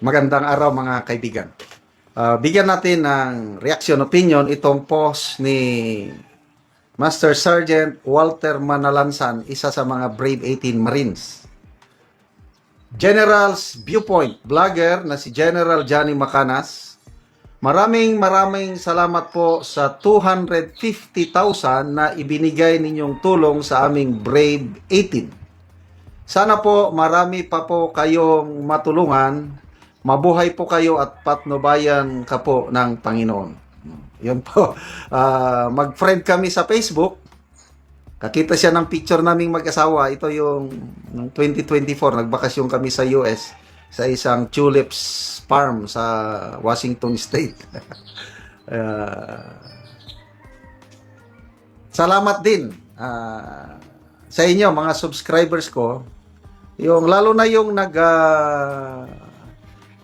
Magandang araw mga kaibigan. Bigyan natin ng reaction opinion itong post ni Master Sergeant Walter Manalansan, isa sa mga Brave 18 Marines. General's Viewpoint, vlogger na si General Johnny Macanas. Maraming salamat po sa 250,000 na ibinigay ninyong tulong sa aming Brave 18. Sana po marami pa po kayong matulungan. Mabuhay po kayo at patnubayan ka po ng Panginoon. Yun po. Mag-friend kami sa Facebook. Kakita siya ng picture naming mag-asawa. Ito yung 2024. Nagbakasyon kami sa US sa isang tulips farm sa Washington State. Salamat din sa inyo mga subscribers ko. Yung lalo na yung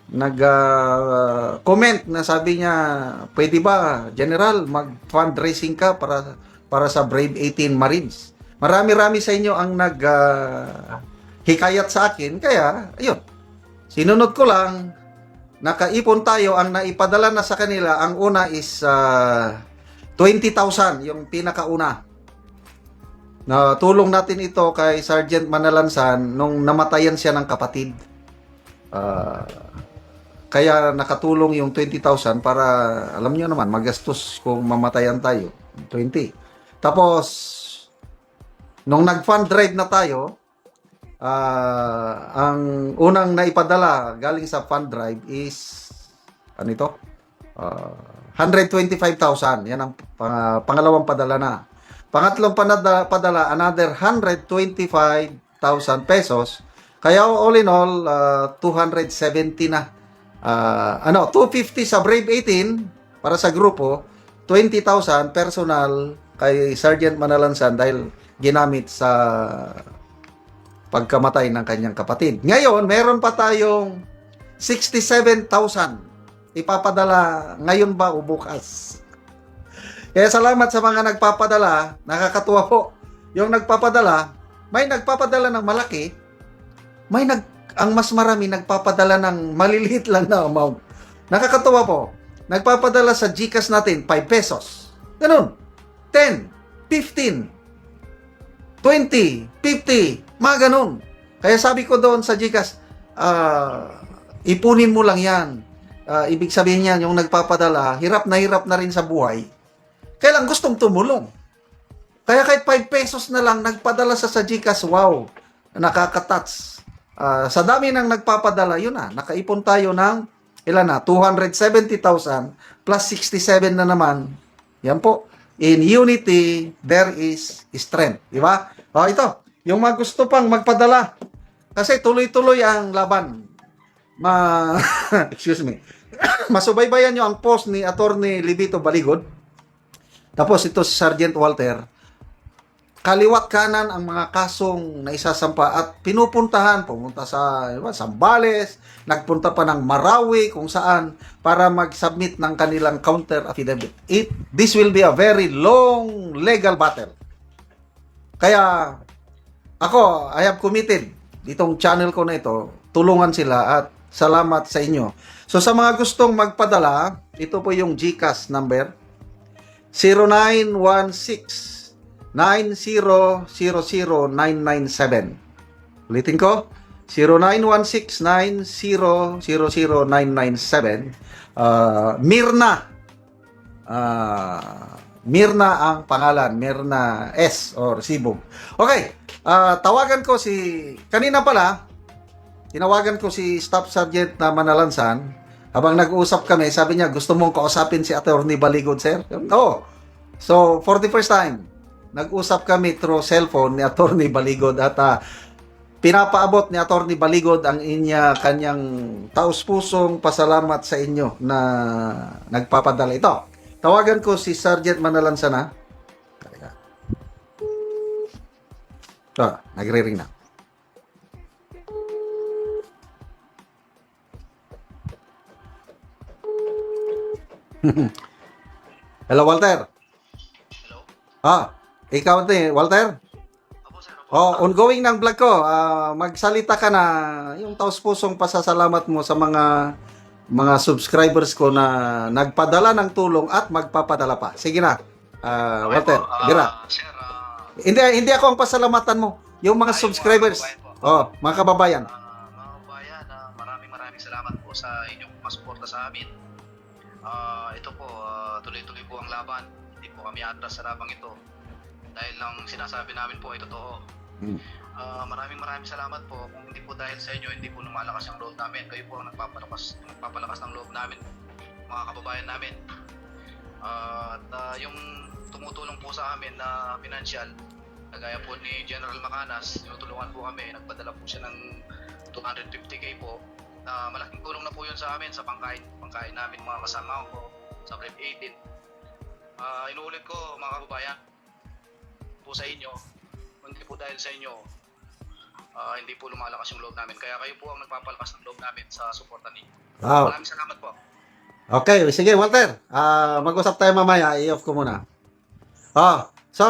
nag-comment na sabi niya, pwede ba, General, mag-fundraising ka para sa Brave 18 Marines. Marami-rami sa inyo ang hikayat sa akin, kaya, ayun, sinunod ko lang, nakaipon tayo, ang naipadala na sa kanila, ang una is 20,000, yung pinakauna. Na tulong natin ito kay Sergeant Manalansan nung namatayan siya ng kapatid. Kaya nakatulong yung 20,000 para, alam niyo naman, magastos kung mamatayan tayo. 20. Tapos, nung nag-fund drive na tayo, ang unang naipadala galing sa fund drive is, ano ito? 125,000. Yan ang pangalawang padala na. Pangatlong padala, another 125,000 pesos. Kaya all in all, 270 na. 250 sa Brave 18 para sa grupo, 20,000 personal kay Sergeant Manalansan dahil ginamit sa pagkamatay ng kanyang kapatid. Ngayon, meron pa tayong 67,000 ipapadala ngayon ba o bukas. Kaya salamat sa mga nagpapadala, nakakatuwa po. Yung nagpapadala, may nagpapadala ng malaki, ang mas marami nagpapadala ng maliliit lang na amount. Nakakatuwa po. Nagpapadala sa GCash natin 5 pesos. Ganun. 10, 15, 20, 50, mga ganun. Kaya sabi ko doon sa GCash, ipunin mo lang yan. Ibig sabihin yan, yung nagpapadala, hirap na rin sa buhay. Kaya lang gustong tumulong. Kaya kahit 5 pesos na lang nagpadala sa GCash, wow, nakaka-touch. Sa dami ng nagpapadala, yun na, nakaipon tayo ng, ilan na, 270,000 plus 67 na naman. Yan po. In unity, there is strength. Di ba? Ito, yung mga gusto pang magpadala. Kasi tuloy-tuloy ang laban. Excuse me. Masubaybayan nyo ang post ni Attorney Libito Baligod. Tapos ito si Sergeant Walter. Kaliwat kanan ang mga kasong naisasampa at pumunta sa Zambales, nagpunta pa ng Marawi kung saan para mag-submit ng kanilang counter affidavit. This will be a very long legal battle. Kaya ako, I have committed itong channel ko na ito, tulungan sila at salamat sa inyo. So sa mga gustong magpadala, ito po yung GCash number 0916 9000997. Ulitin ko, 0916-9000997. Mirna. Mirna ang pangalan. Mirna S. or Sibog. Okay. Tawagan ko kanina pala, tinawagan ko si Staff Sergeant na Manalansan. Habang nag-uusap kami, sabi niya, gusto mong kausapin si Attorney Baligod, sir? Oo. So, for the first time, nag-usap kami through cellphone ni Attorney Baligod at pinapaabot ni Attorney Baligod ang kanyang taus-pusong pasalamat sa inyo na nagpapadala ito. Tawagan ko si Sergeant Manalansan na. Nagre-ring na. Hello, Walter. Hello? Ikaw din, Walter? Opo, sir. ongoing ng vlog ko. Magsalita ka na yung taos-pusong pasasalamat mo sa mga subscribers ko na nagpadala ng tulong at magpapadala pa. Sige na. Walter, gira. Sir, Hindi ako ang pasalamatan mo. Yung mga subscribers. Mga kababayan. mga kabayan, maraming salamat po sa inyong pasuporta sa amin. Ito po, tuloy-tuloy po ang laban. Hindi po kami atras sa labang ito. Dahil lang sinasabi namin po ay totoo. Maraming salamat po. Kung hindi po dahil sa inyo, hindi po lumalakas ang loob namin. Kayo po ang nagpapalakas ng loob namin, mga kababayan namin. Yung tumutulong po sa amin na financial, kagaya po ni General Macanas, tinutulungan po kami. Nagpadala po siya ng 250k po. Malaking tulong na po yun sa amin sa pangkain namin mga kasama ko sa Brave 18. Inuulit ko mga kababayan po sa inyo, hindi po dahil sa inyo, hindi po lumalakas yung loob namin. Kaya kayo po ang nagpapalakas ng loob namin sa suporta ninyo. Wow. Maraming salamat po. Okay, sige Walter. Mag-usap tayo mamaya. I-off ko muna. So,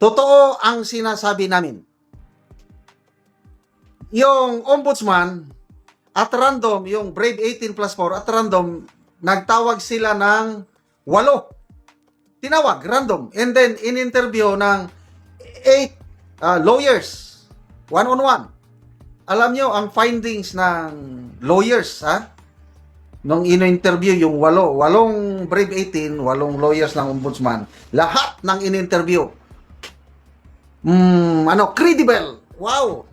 totoo ang sinasabi namin. Yung ombudsman at random, yung Brave 18 plus 4 at random, nagtawag sila ng 8. Tinawag, random. And then, in-interview ng 8 lawyers. One-on-one. Alam nyo, ang findings ng lawyers, nung in-interview yung 8 Brave 18, 8 lawyers ng ombudsman, lahat ng in-interview, credible. Wow!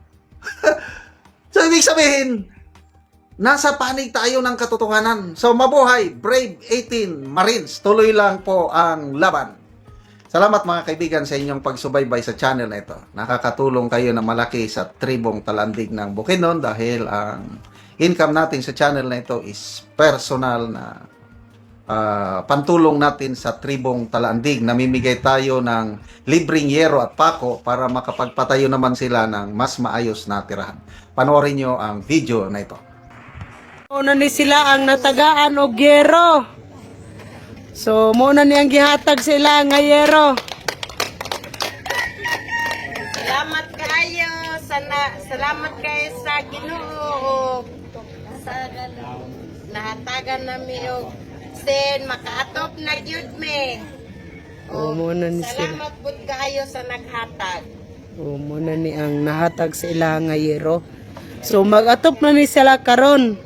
So, ibig sabihin, nasa panig tayo ng katotohanan. So, mabuhay, Brave 18 Marines. Tuloy lang po ang laban. Salamat mga kaibigan sa inyong pagsubaybay sa channel na ito. Nakakatulong kayo na malaki sa tribong Talandig ng Bukidnon dahil ang income natin sa channel na ito is personal na pantulong natin sa tribong Talandig. Namimigay tayo ng libreng yero at pako para makapagpatayo naman sila ng mas maayos na tirahan. Panoorin nyo ang video na ito. Muna ni sila ang natagaan og yero. So muna niyang gihatag sila nga yero. Salamat kayo sa Ginoo. Sa nahatagan nami og sen makaatop na gyud me. Muna ni sila. Salamat pud kayo sa naghatag. Muna ni ang nahatag sila nga yero. So mag-atop na ni sila karon.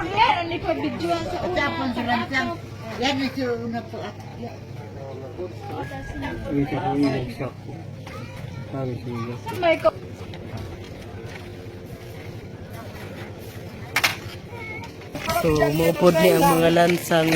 Yan, ni ko video sa utapon sa ransang. Yan na siya una po at. May ko. So, maupod ni ang mga lansang